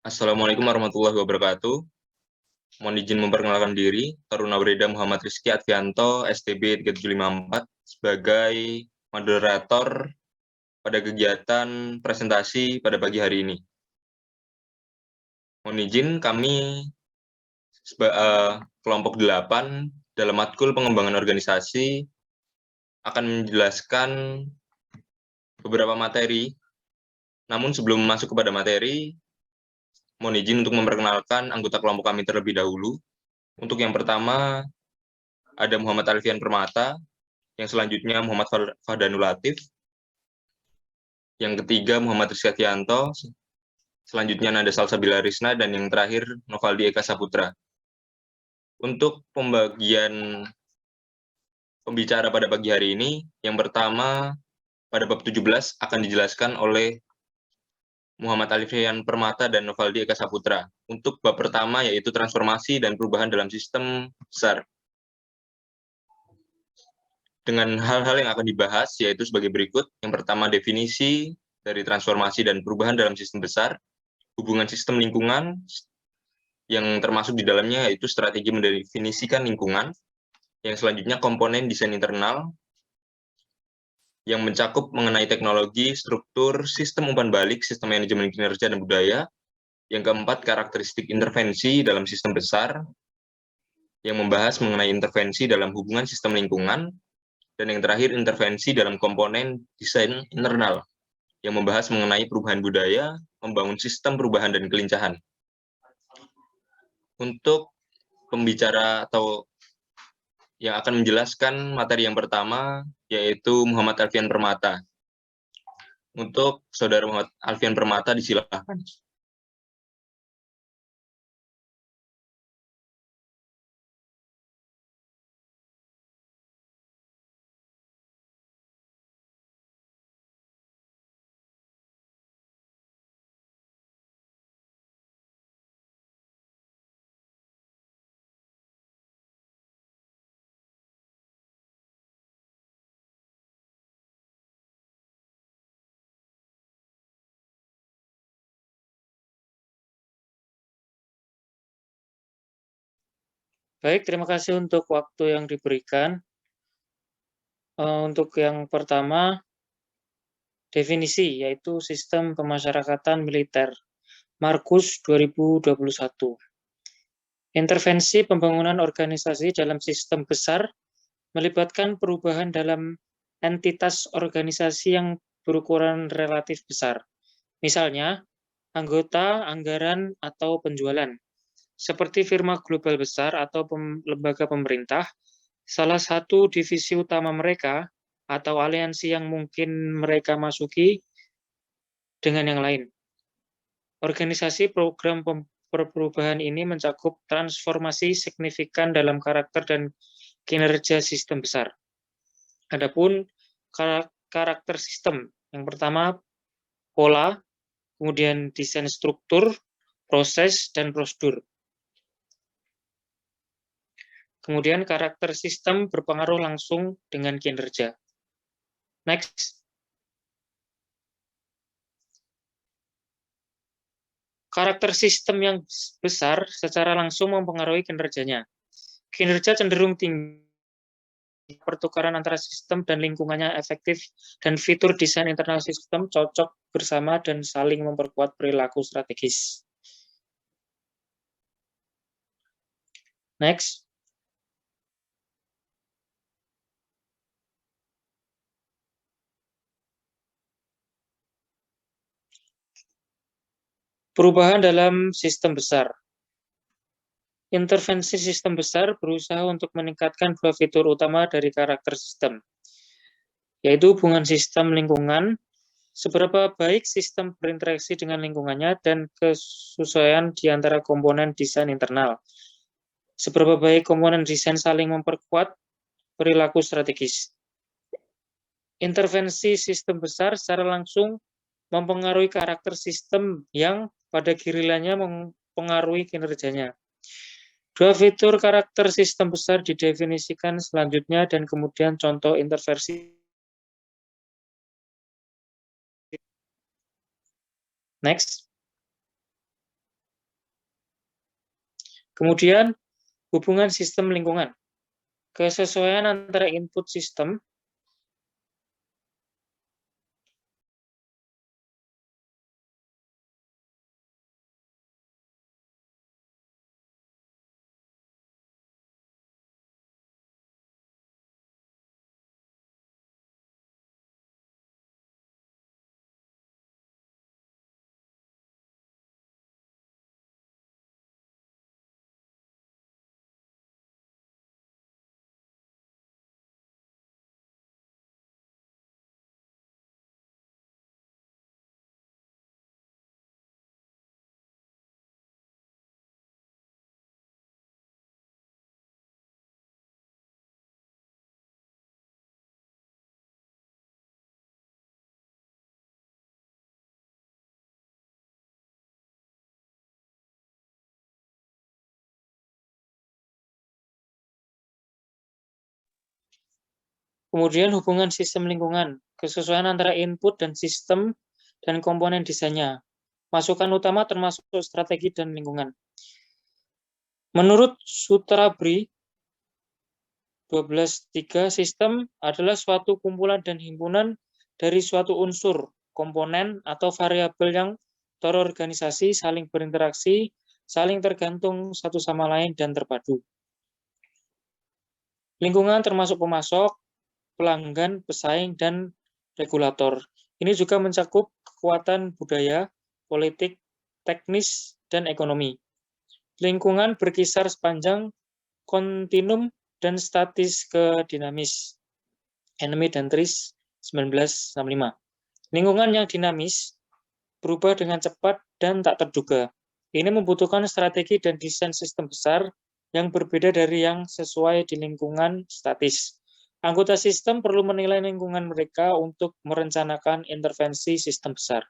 Assalamualaikum warahmatullahi wabarakatuh. Mohon izin memperkenalkan diri, Taruna Breda Muhammad Rizky Advianto, STB 3754, sebagai moderator pada kegiatan presentasi pada pagi hari ini. Mohon izin, kami kelompok 8 dalam matkul pengembangan organisasi akan menjelaskan beberapa materi. Namun sebelum masuk kepada materi, mohon izin untuk memperkenalkan anggota kelompok kami terlebih dahulu. Untuk yang pertama, ada Muhammad Alfian Permata, yang selanjutnya Muhammad Fahdanul Latif, yang ketiga Muhammad Rizky Advianto, selanjutnya Nanda Salsabila Risna, dan yang terakhir Novaldi Eka Saputra. Untuk pembagian pembicara pada pagi hari ini, yang pertama pada bab 17 akan dijelaskan oleh Muhammad Alfian Permata dan Novaldi Eka Saputra. Untuk bab pertama yaitu transformasi dan perubahan dalam sistem besar. Dengan hal-hal yang akan dibahas yaitu sebagai berikut. Yang pertama, definisi dari transformasi dan perubahan dalam sistem besar, hubungan sistem lingkungan yang termasuk di dalamnya yaitu strategi mendefinisikan lingkungan. Yang selanjutnya, komponen desain internal yang mencakup mengenai teknologi, struktur, sistem umpan balik, sistem manajemen kinerja dan budaya. Yang keempat, karakteristik intervensi dalam sistem besar yang membahas mengenai intervensi dalam hubungan sistem lingkungan. Dan yang terakhir, intervensi dalam komponen desain internal yang membahas mengenai perubahan budaya, membangun sistem perubahan dan kelincahan. Untuk pembicara atau yang akan menjelaskan materi yang pertama, yaitu Muhammad Alfian Permata. Untuk Saudara Muhammad Alfian Permata, disilakan. Baik, terima kasih untuk waktu yang diberikan. Untuk yang pertama, definisi, yaitu sistem pemasyarakatan militer, Markus 2021. Intervensi pembangunan organisasi dalam sistem besar melibatkan perubahan dalam entitas organisasi yang berukuran relatif besar. Misalnya, anggota, anggaran, atau penjualan. Seperti firma global besar atau lembaga pemerintah, salah satu divisi utama mereka atau aliansi yang mungkin mereka masuki dengan yang lain. Organisasi program perubahan ini mencakup transformasi signifikan dalam karakter dan kinerja sistem besar. Adapun karakter sistem, yang pertama pola, kemudian desain struktur, proses, dan prosedur. Kemudian karakter sistem berpengaruh langsung dengan kinerja. Next. Karakter sistem yang besar secara langsung mempengaruhi kinerjanya. Kinerja cenderung tinggi, pertukaran antara sistem dan lingkungannya efektif, dan fitur desain internal sistem cocok bersama dan saling memperkuat perilaku strategis. Next. Perubahan dalam sistem besar. Intervensi sistem besar berusaha untuk meningkatkan dua fitur utama dari karakter sistem, yaitu hubungan sistem lingkungan, seberapa baik sistem berinteraksi dengan lingkungannya, dan kesesuaian di antara komponen desain internal. Seberapa baik komponen desain saling memperkuat perilaku strategis. Intervensi sistem besar secara langsung mempengaruhi karakter sistem yang pada gilirannya mempengaruhi kinerjanya. Dua fitur karakter sistem besar didefinisikan selanjutnya dan kemudian contoh intervensi. Next. Kemudian, hubungan sistem lingkungan. Kesesuaian antara input sistem Kemudian hubungan sistem lingkungan, kesesuaian antara input dan sistem dan komponen desainnya. Masukan utama termasuk strategi dan lingkungan. Menurut Sutrabri 12.3, sistem adalah suatu kumpulan dan himpunan dari suatu unsur, komponen, atau variabel yang terorganisasi, saling berinteraksi, saling tergantung satu sama lain, dan terpadu. Lingkungan termasuk pemasok, pelanggan, pesaing, dan regulator. Ini juga mencakup kekuatan budaya, politik, teknis, dan ekonomi. Lingkungan berkisar sepanjang kontinum dan statis ke dinamis. Enemy dan Tris 1965. Lingkungan yang dinamis berubah dengan cepat dan tak terduga. Ini membutuhkan strategi dan desain sistem besar yang berbeda dari yang sesuai di lingkungan statis. Anggota sistem perlu menilai lingkungan mereka untuk merencanakan intervensi sistem besar.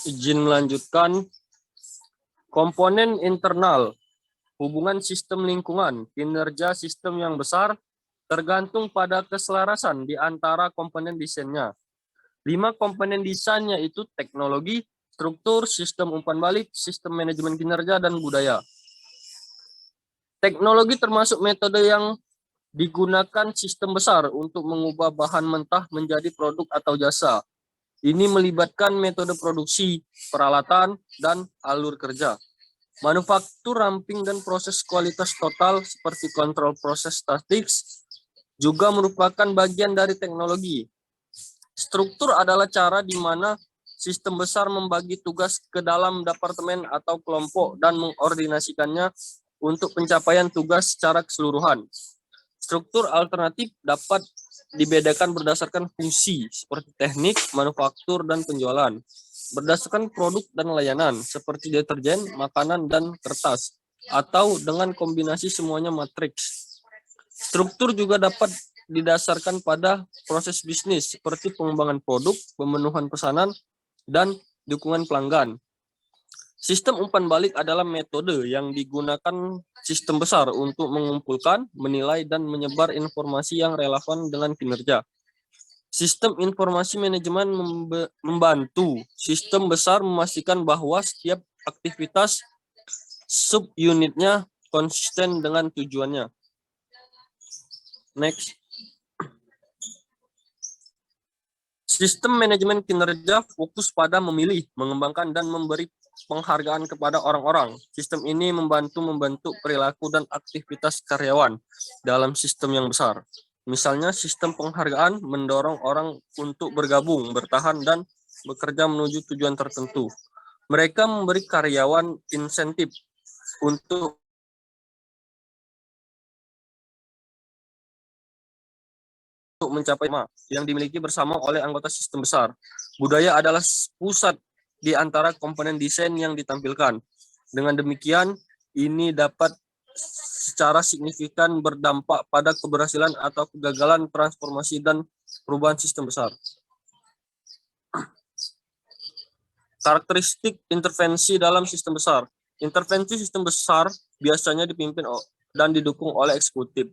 Izin melanjutkan. Komponen internal, hubungan sistem lingkungan, kinerja sistem yang besar tergantung pada keselarasan di antara komponen desainnya. 5 komponen desainnya itu teknologi, struktur, sistem umpan balik, sistem manajemen kinerja, dan budaya. Teknologi termasuk metode yang digunakan sistem besar untuk mengubah bahan mentah menjadi produk atau jasa. Ini melibatkan metode produksi, peralatan, dan alur kerja. Manufaktur ramping dan proses kualitas total seperti kontrol proses statik juga merupakan bagian dari teknologi. Struktur adalah cara di mana sistem besar membagi tugas ke dalam departemen atau kelompok dan mengordinasikannya untuk pencapaian tugas secara keseluruhan. Struktur alternatif dapat dibedakan berdasarkan fungsi seperti teknik, manufaktur, dan penjualan. Berdasarkan produk dan layanan seperti deterjen, makanan, dan kertas, atau dengan kombinasi semuanya matriks. Struktur juga dapat didasarkan pada proses bisnis seperti pengembangan produk, pemenuhan pesanan, dan dukungan pelanggan. Sistem umpan balik adalah metode yang digunakan sistem besar untuk mengumpulkan, menilai, dan menyebar informasi yang relevan dengan kinerja. Sistem informasi manajemen membantu sistem besar memastikan bahwa setiap aktivitas subunitnya konsisten dengan tujuannya. Next. Sistem manajemen kinerja fokus pada memilih, mengembangkan, dan memberi penghargaan kepada orang-orang. Sistem ini membantu perilaku dan aktivitas karyawan dalam sistem yang besar. Misalnya, sistem penghargaan mendorong orang untuk bergabung, bertahan, dan bekerja menuju tujuan tertentu. Mereka memberi karyawan insentif untuk mencapai yang dimiliki bersama oleh anggota sistem besar. Budaya adalah pusat di antara komponen desain yang ditampilkan. Dengan demikian, ini dapat secara signifikan berdampak pada keberhasilan atau kegagalan transformasi dan perubahan sistem besar. Karakteristik intervensi dalam sistem besar. Intervensi sistem besar biasanya dipimpin dan didukung oleh eksekutif.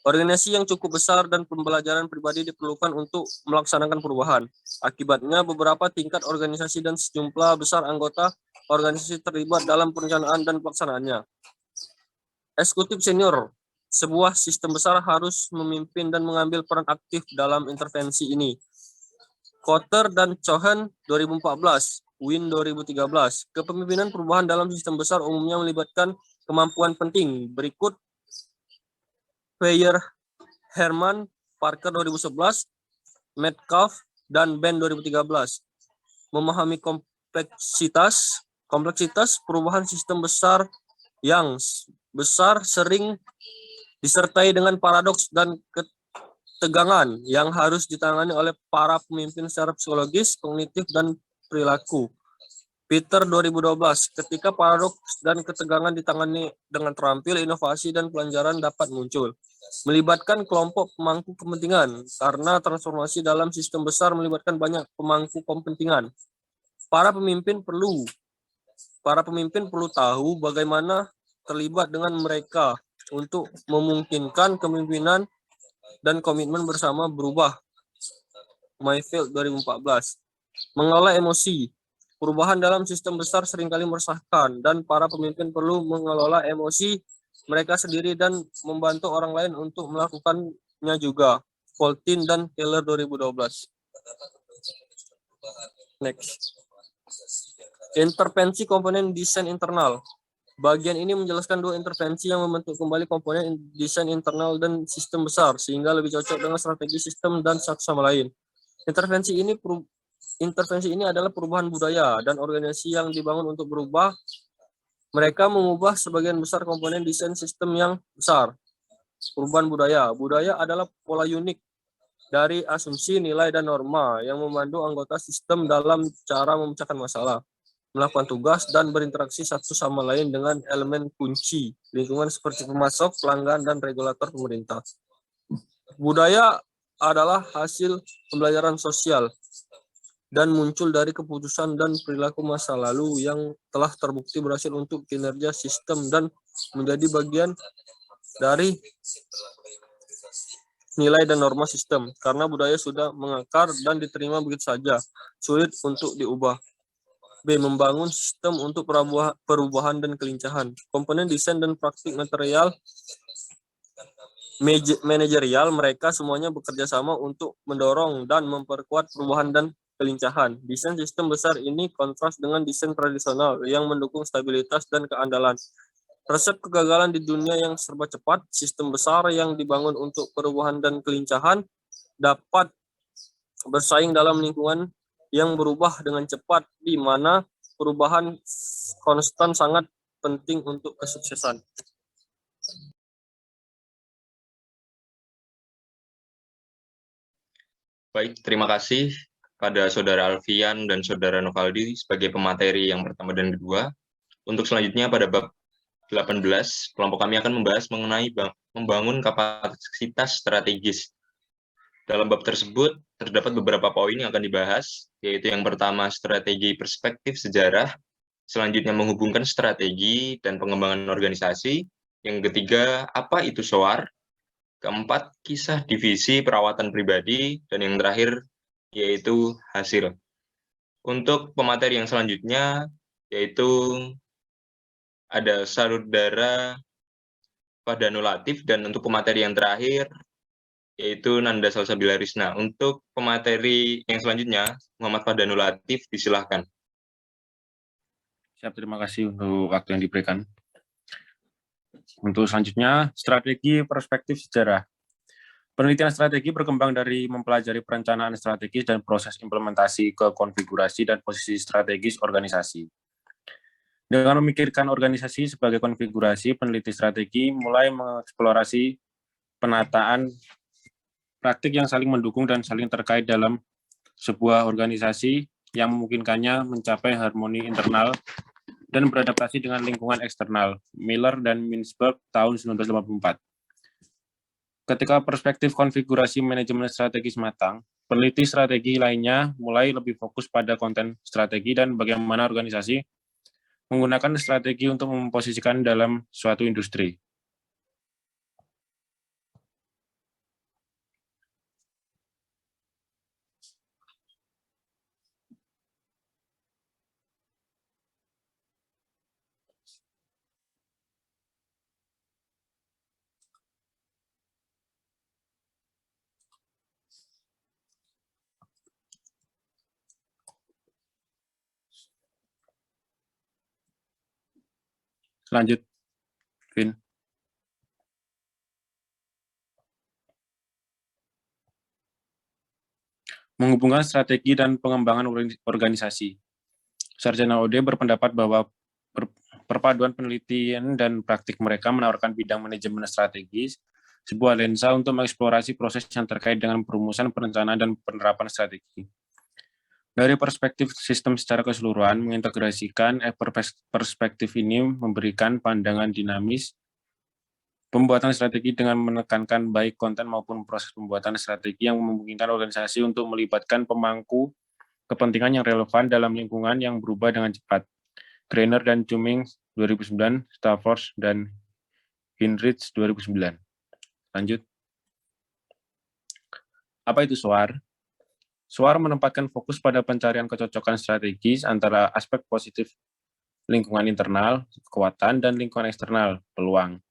Organisasi yang cukup besar dan pembelajaran pribadi diperlukan untuk melaksanakan perubahan. Akibatnya, beberapa tingkat organisasi dan sejumlah besar anggota organisasi terlibat dalam perencanaan dan pelaksanaannya. Eksekutif senior, sebuah sistem besar harus memimpin dan mengambil peran aktif dalam intervensi ini. Kotter dan Cohen 2014, Win 2013. Kepemimpinan perubahan dalam sistem besar umumnya melibatkan kemampuan penting berikut: Weyer, Herman, Parker 2011, Metcalf, dan Ben 2013. Memahami kompleksitas perubahan sistem besar yang besar sering disertai dengan paradoks dan ketegangan yang harus ditangani oleh para pemimpin secara psikologis, kognitif, dan perilaku. Peter 2012, ketika paradoks dan ketegangan ditangani dengan terampil, inovasi dan pelajaran dapat muncul. Melibatkan kelompok pemangku kepentingan, karena transformasi dalam sistem besar melibatkan banyak pemangku kepentingan. Para pemimpin perlu tahu bagaimana terlibat dengan mereka untuk memungkinkan kepemimpinan dan komitmen bersama berubah. Mayfield 2014. Mengelola emosi. Perubahan dalam sistem besar seringkali meresahkan, dan para pemimpin perlu mengelola emosi mereka sendiri dan membantu orang lain untuk melakukannya juga. Coltin dan Keller 2012. Next. Intervensi komponen desain internal. Bagian ini menjelaskan dua intervensi yang membentuk kembali komponen desain internal dan sistem besar, sehingga lebih cocok dengan strategi sistem dan satu sama lain. Intervensi ini adalah perubahan budaya dan organisasi yang dibangun untuk berubah. Mereka mengubah sebagian besar komponen desain sistem yang besar. Perubahan budaya. Budaya adalah pola unik dari asumsi, nilai, dan norma yang membantu anggota sistem dalam cara memecahkan masalah, melakukan tugas, dan berinteraksi satu sama lain dengan elemen kunci lingkungan seperti pemasok, pelanggan, dan regulator pemerintah. Budaya adalah hasil pembelajaran sosial dan muncul dari keputusan dan perilaku masa lalu yang telah terbukti berhasil untuk kinerja sistem dan menjadi bagian dari nilai dan norma sistem. Karena budaya sudah mengakar dan diterima begitu saja, sulit untuk diubah. B. Membangun sistem untuk perubahan dan kelincahan. Komponen desain dan praktik material manajerial, mereka semuanya bekerja sama untuk mendorong dan memperkuat perubahan dan kelincahan. Desain sistem besar ini kontras dengan desain tradisional yang mendukung stabilitas dan keandalan. Resep kegagalan di dunia yang serba cepat, sistem besar yang dibangun untuk perubahan dan kelincahan dapat bersaing dalam lingkungan yang berubah dengan cepat, di mana perubahan konstan sangat penting untuk kesuksesan. Baik, terima kasih pada Saudara Alfian dan Saudara Novaldi sebagai pemateri yang pertama dan kedua. Untuk selanjutnya pada bab 18, kelompok kami akan membahas mengenai membangun kapasitas strategis. Dalam bab tersebut, terdapat beberapa poin yang akan dibahas, yaitu yang pertama, strategi perspektif sejarah, selanjutnya menghubungkan strategi dan pengembangan organisasi, yang ketiga, apa itu SOAR, keempat, kisah divisi perawatan pribadi, dan yang terakhir, yaitu hasil. Untuk pemateri yang selanjutnya, yaitu ada Saudara Fadanu Latif, dan untuk pemateri yang terakhir, yaitu Nanda Salsabila Risna. Untuk pemateri yang selanjutnya, Muhammad Fadanu Latif, disilahkan. Siap, terima kasih untuk waktu yang diberikan. Untuk selanjutnya, strategi perspektif sejarah. Penelitian strategi berkembang dari mempelajari perencanaan strategis dan proses implementasi ke konfigurasi dan posisi strategis organisasi. Dengan memikirkan organisasi sebagai konfigurasi, peneliti strategi mulai mengeksplorasi penataan praktik yang saling mendukung dan saling terkait dalam sebuah organisasi yang memungkinkannya mencapai harmoni internal dan beradaptasi dengan lingkungan eksternal. Miller dan Mintzberg tahun 1984. Ketika perspektif konfigurasi manajemen strategis matang, peneliti strategi lainnya mulai lebih fokus pada konten strategi dan bagaimana organisasi menggunakan strategi untuk memposisikan dalam suatu industri. Lanjut, Vin. Menghubungkan strategi dan pengembangan organisasi. Sarjana OD berpendapat bahwa perpaduan penelitian dan praktik mereka menawarkan bidang manajemen strategis, sebuah lensa untuk mengeksplorasi proses yang terkait dengan perumusan, perencanaan, dan penerapan strategi. Dari perspektif sistem secara keseluruhan, mengintegrasikan perspektif ini memberikan pandangan dinamis pembuatan strategi dengan menekankan baik konten maupun proses pembuatan strategi yang memungkinkan organisasi untuk melibatkan pemangku kepentingan yang relevan dalam lingkungan yang berubah dengan cepat. Greiner dan Cumming 2009, Stafford dan Hinrich 2009. Lanjut. Apa itu SWOT? SWOT menempatkan fokus pada pencarian kecocokan strategis antara aspek positif lingkungan internal, kekuatan, dan lingkungan eksternal, peluang,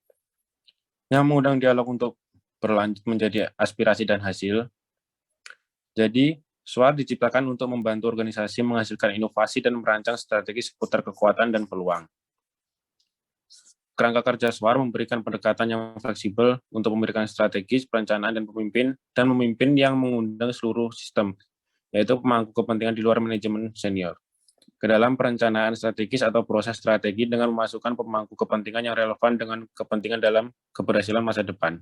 yang mengundang dialog untuk berlanjut menjadi aspirasi dan hasil. Jadi, SWOT diciptakan untuk membantu organisasi menghasilkan inovasi dan merancang strategi seputar kekuatan dan peluang. Kerangka kerja SWOT memberikan pendekatan yang fleksibel untuk memberikan strategi, perencanaan, dan memimpin yang mengundang seluruh sistem, yaitu pemangku kepentingan di luar manajemen senior, ke dalam perencanaan strategis atau proses strategi dengan memasukkan pemangku kepentingan yang relevan dengan kepentingan dalam keberhasilan masa depan.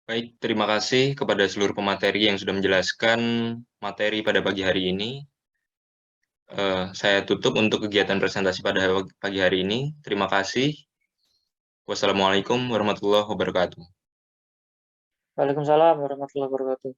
Baik, terima kasih kepada seluruh pemateri yang sudah menjelaskan materi pada pagi hari ini. Saya tutup untuk kegiatan presentasi pada pagi hari ini. Terima kasih. Wassalamualaikum warahmatullahi wabarakatuh. Waalaikumsalam warahmatullahi wabarakatuh.